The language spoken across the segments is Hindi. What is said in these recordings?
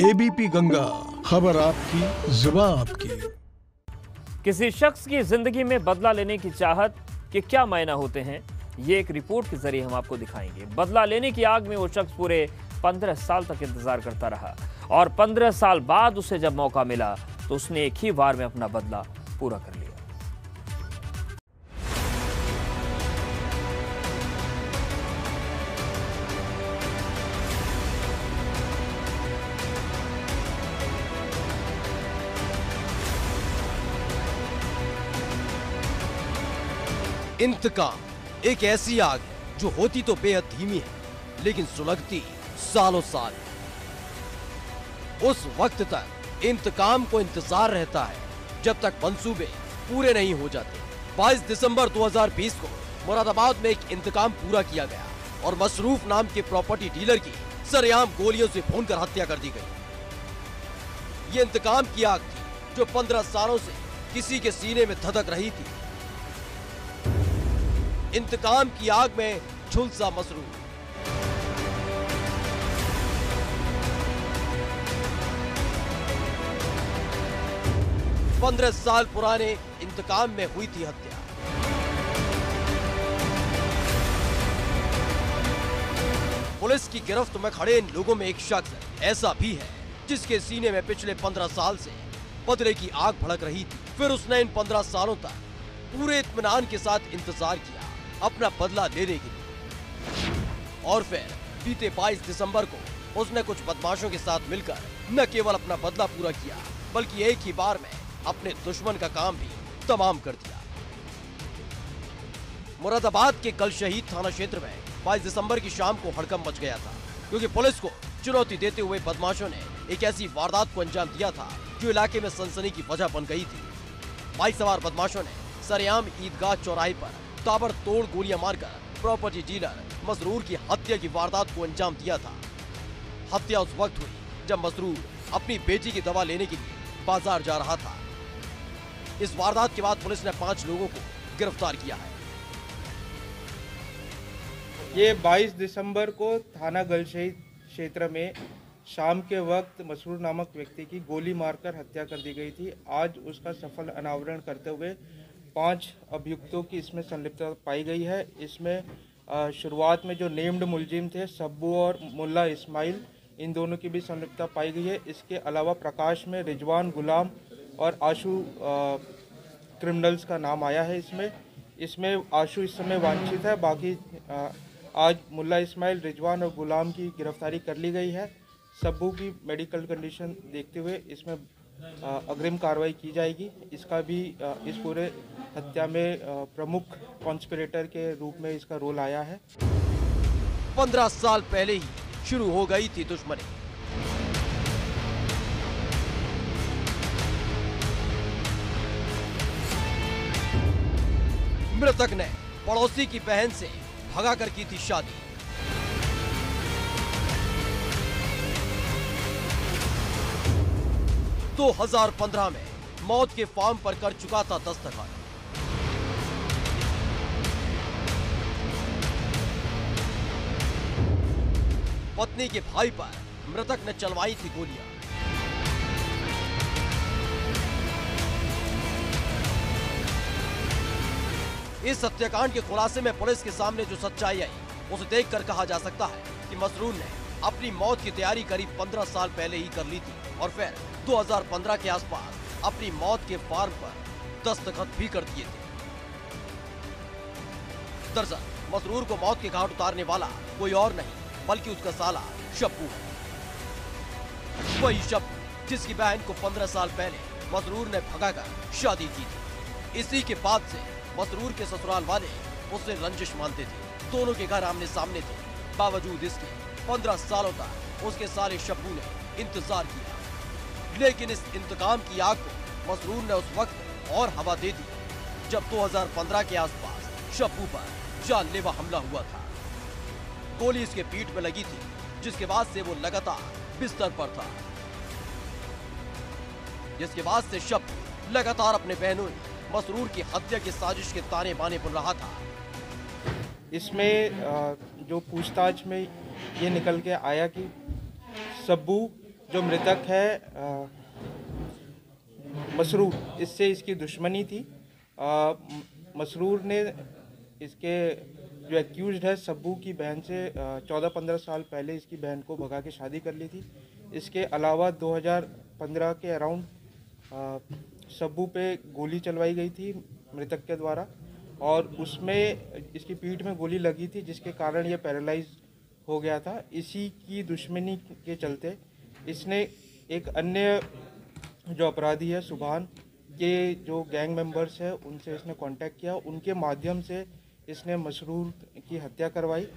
एबीपी गंगा, खबर आपकी, जुबान आपकी। किसी शख्स की जिंदगी में बदला लेने की चाहत के क्या मायने होते हैं, ये एक रिपोर्ट के जरिए हम आपको दिखाएंगे। बदला लेने की आग में वो शख्स पूरे 15 साल तक इंतजार करता रहा और 15 साल बाद उसे जब मौका मिला तो उसने एक ही बार में अपना बदला पूरा कर लिया। इंतकाम एक ऐसी आग है जो होती तो बेहद धीमी है लेकिन सुलगती सालों साल। उस वक्त तक इंतकाम को इंतजार रहता है जब तक मंसूबे पूरे नहीं हो जाते। 22 दिसंबर 2020 को मुरादाबाद में एक इंतकाम पूरा किया गया और मसरूफ नाम के प्रॉपर्टी डीलर की सरेआम गोलियों से भूनकर हत्या कर दी गई। ये इंतकाम की आग थी जो 15 सालों से किसी के सीने में धधक रही थी। इंतकाम की आग में झुलसा मसरूफ। पंद्रह साल पुराने इंतकाम में हुई थी हत्या। पुलिस की गिरफ्त में खड़े इन लोगों में एक शख्स ऐसा भी है जिसके सीने में पिछले 15 साल से बदले की आग भड़क रही थी। फिर उसने इन 15 सालों तक पूरे इत्मीनान के साथ इंतजार किया अपना बदला लेने के लिए। और फिर बीते 22 दिसंबर को उसने कुछ बदमाशों के साथ मिलकर न केवल अपना बदला पूरा किया बल्कि एक ही बार में अपने दुश्मन का काम भी तमाम कर दिया। मुरादाबाद के कल शहीद थाना क्षेत्र में 22 दिसंबर की शाम को हड़कंप मच गया था क्योंकि पुलिस को चुनौती देते हुए बदमाशों ने एक ऐसी वारदात को अंजाम दिया था जो इलाके में सनसनी की वजह बन गई थी। बाइक सवार बदमाशों ने सरेआम ईदगाह चौराहे पर ताबड़तोड़ गोलियां मारकर प्रॉपर्टी डीलर मसरूर की हत्या की वारदात को अंजाम दिया था। हत्या उस वक्त हुई जब मसरूर अपनी बेटी की दवा लेने के लिए बाजार जा रहा था। इस वारदात के बाद पुलिस ने 5 लोगों को गिरफ्तार किया है। ये 22 दिसंबर को थाना गलशहीद क्षेत्र में शाम के वक्त मसरूर नामक व्यक्ति की गोली मारकर हत्या कर दी गई थी। आज उसका सफल अनावरण करते हुए 5 अभियुक्तों की इसमें संलिप्तता पाई गई है। इसमें शुरुआत में जो नेम्ड मुलजिम थे सब्बू और मुल्ला इस्माइल, इन दोनों की भी संलिप्तता पाई गई है। इसके अलावा प्रकाश में रिजवान, गुलाम और आशु क्रिमिनल्स का नाम आया है। इसमें आशु इस समय वांछित है। बाकी आज मुल्ला इस्माइल, रिजवान और गुलाम की गिरफ्तारी कर ली गई है। सब्बू की मेडिकल कंडीशन देखते हुए इसमें अग्रिम कार्रवाई की जाएगी। इसका भी इस पूरे हत्या में प्रमुख कॉन्स्पिरेटर के रूप में इसका रोल आया है। 15 साल पहले ही शुरू हो गई थी दुश्मनी। मृतक ने पड़ोसी की बहन से भगा कर की थी शादी। तो 2015 में मौत के फार्म पर कर चुका था दस्तखत। पत्नी के भाई पर मृतक ने चलवाई थी गोलियां। इस हत्याकांड के खुलासे में पुलिस के सामने जो सच्चाई आई उसे देखकर कहा जा सकता है कि मसरूर ने अपनी मौत की तैयारी करीब 15 साल पहले ही कर ली थी और फिर 2015 के आसपास अपनी मौत के फार्म पर दस्तखत भी कर दिए थे। दरअसल मसरूर को मौत के घाट उतारने वाला कोई और नहीं बल्कि उसका साला शब्बू है। वही शब्बू जिसकी बहन को 15 साल पहले मसरूर ने भगाकर शादी की थी। इसी के बाद से मसरूर के ससुराल वाले उससे रंजिश मानते थे। दोनों के घर आमने सामने थे। बावजूद इसके 15 सालों तक उसके साले शब्बू ने इंतजार किया, लेकिन इस इंतकाम की आग को मसरूर ने उस वक्त और हवा दे दी जब 2015 के आसपास शब्बू पर जानलेवा हमला हुआ था। गोली इसके पीठ में लगी थी जिसके बाद से वो लगातार बिस्तर पर था, जिसके बाद से शब्बू लगातार अपने बहनों मसरूर की हत्या की साजिश के ताने बाने बुन रहा था। इसमें जो पूछताछ में ये निकल के आया कि सब्बू जो मृतक है मसरूर, इससे इसकी दुश्मनी थी। मसरूर ने इसके जो एक्यूज्ड है सब्बू की बहन से 14-15 साल पहले इसकी बहन को भगा के शादी कर ली थी। इसके अलावा 2015 के अराउंड सब्बू पे गोली चलवाई गई थी मृतक के द्वारा, और उसमें इसकी पीठ में गोली लगी थी जिसके कारण ये पैरालाइज हो गया था। इसी की दुश्मनी के चलते इसने एक अन्य जो अपराधी है सुभान के जो गैंग मेंबर्स है उनसे इसने कांटेक्ट किया, उनके माध्यम से इसने मसरूर की हत्या करवाई।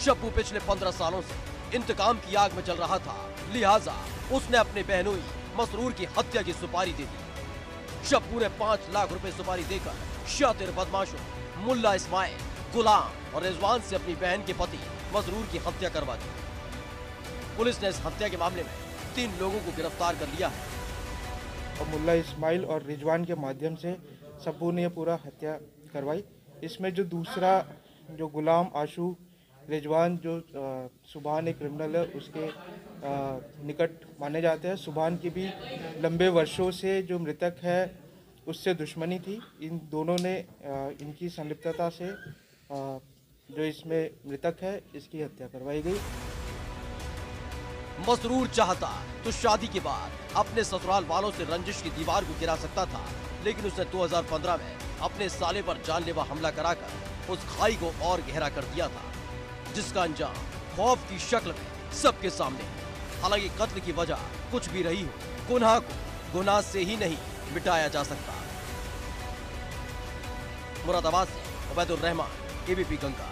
शब्बू पिछले 15 सालों से इंतकाम की आग में चल रहा था, लिहाजा उसने अपने बहनोई मसरूर की हत्या की सुपारी दे दी। शब्बू ने 5 लाख रुपए सुपारी देकर शातिर बदमाशों मुल्ला इस्माइल, गुलाम और रिजवान से अपनी बहन के पति मसरूर की हत्या करवा दी। पुलिस ने इस हत्या के मामले में 3 लोगों को गिरफ्तार कर लिया है। और मुल्ला इस्माइल और रिजवान के माध्यम से सब्बू ने यह पूरा हत्या करवाई। इसमें जो दूसरा जो गुलाम, आशू, रिजवान जो सुभान एक क्रिमिनल है उसके निकट माने जाते हैं। सुभान की भी लंबे वर्षों से जो मृतक है उससे दुश्मनी थी। इन दोनों ने इनकी संलिप्तता से जो इसमें मृतक है इसकी हत्या करवाई गई। मसरूर चाहता तो शादी के बाद अपने ससुराल वालों से रंजिश की दीवार को गिरा सकता था, लेकिन उसने 2015 में अपने साले पर जानलेवा हमला कराकर उस खाई को और गहरा कर दिया था, जिसका अंजाम खौफ की शक्ल में सबके सामने है। हालांकि कत्ल की वजह कुछ भी रही हो, गुनाह को गुनाह से ही नहीं मिटाया जा सकता। मुरादाबाद से उबैदुर रहमान, एबीपी गंगा।